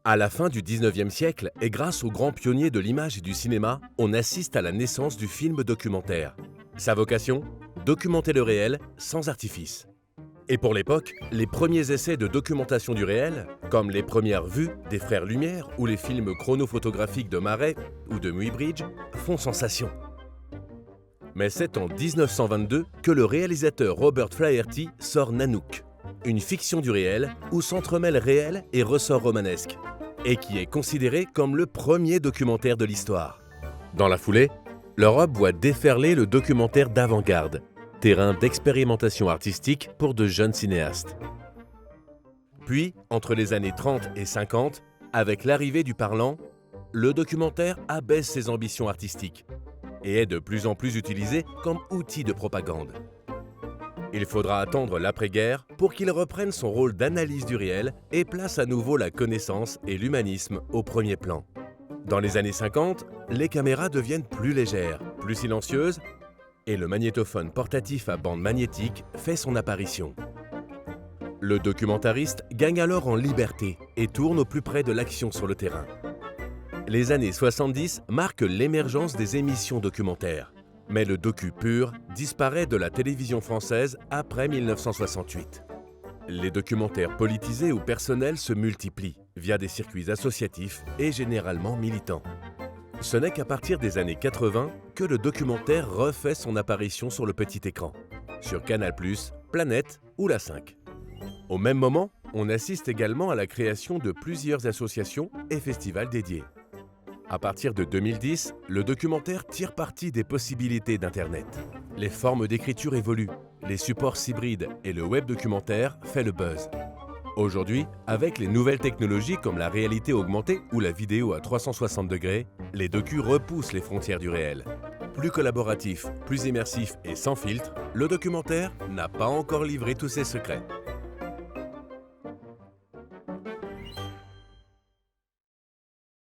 À la fin du 19e siècle, et grâce aux grands pionniers de l'image et du cinéma, on assiste à la naissance du film documentaire. Sa vocation ? Documenter le réel sans artifice. Et pour l'époque, les premiers essais de documentation du réel, comme les premières vues des Frères Lumière ou les films chronophotographiques de Marey ou de Muybridge, font sensation. Mais c'est en 1922 que le réalisateur Robert Flaherty sort Nanook, une fiction du réel où s'entremêlent réel et ressorts romanesques, et qui est considéré comme le premier documentaire de l'histoire. Dans la foulée, l'Europe voit déferler le documentaire d'avant-garde, terrain d'expérimentation artistique pour de jeunes cinéastes. Puis, entre les années 30 et 50, avec l'arrivée du parlant, le documentaire abaisse ses ambitions artistiques et est de plus en plus utilisé comme outil de propagande. Il faudra attendre l'après-guerre pour qu'il reprenne son rôle d'analyse du réel et place à nouveau la connaissance et l'humanisme au premier plan. Dans les années 50, les caméras deviennent plus légères, plus silencieuses, et le magnétophone portatif à bande magnétique fait son apparition. Le documentariste gagne alors en liberté et tourne au plus près de l'action sur le terrain. Les années 70 marquent l'émergence des émissions documentaires, mais le docu pur disparaît de la télévision française après 1968. Les documentaires politisés ou personnels se multiplient via des circuits associatifs et généralement militants. Ce n'est qu'à partir des années 80 que le documentaire refait son apparition sur le petit écran, sur Canal+, Planète ou La 5. Au même moment, on assiste également à la création de plusieurs associations et festivals dédiés. À partir de 2010, le documentaire tire parti des possibilités d'Internet. Les formes d'écriture évoluent, les supports s'hybrident et le web documentaire fait le buzz. Aujourd'hui, avec les nouvelles technologies comme la réalité augmentée ou la vidéo à 360 degrés, les docus repoussent les frontières du réel. Plus collaboratif, plus immersif et sans filtre, le documentaire n'a pas encore livré tous ses secrets.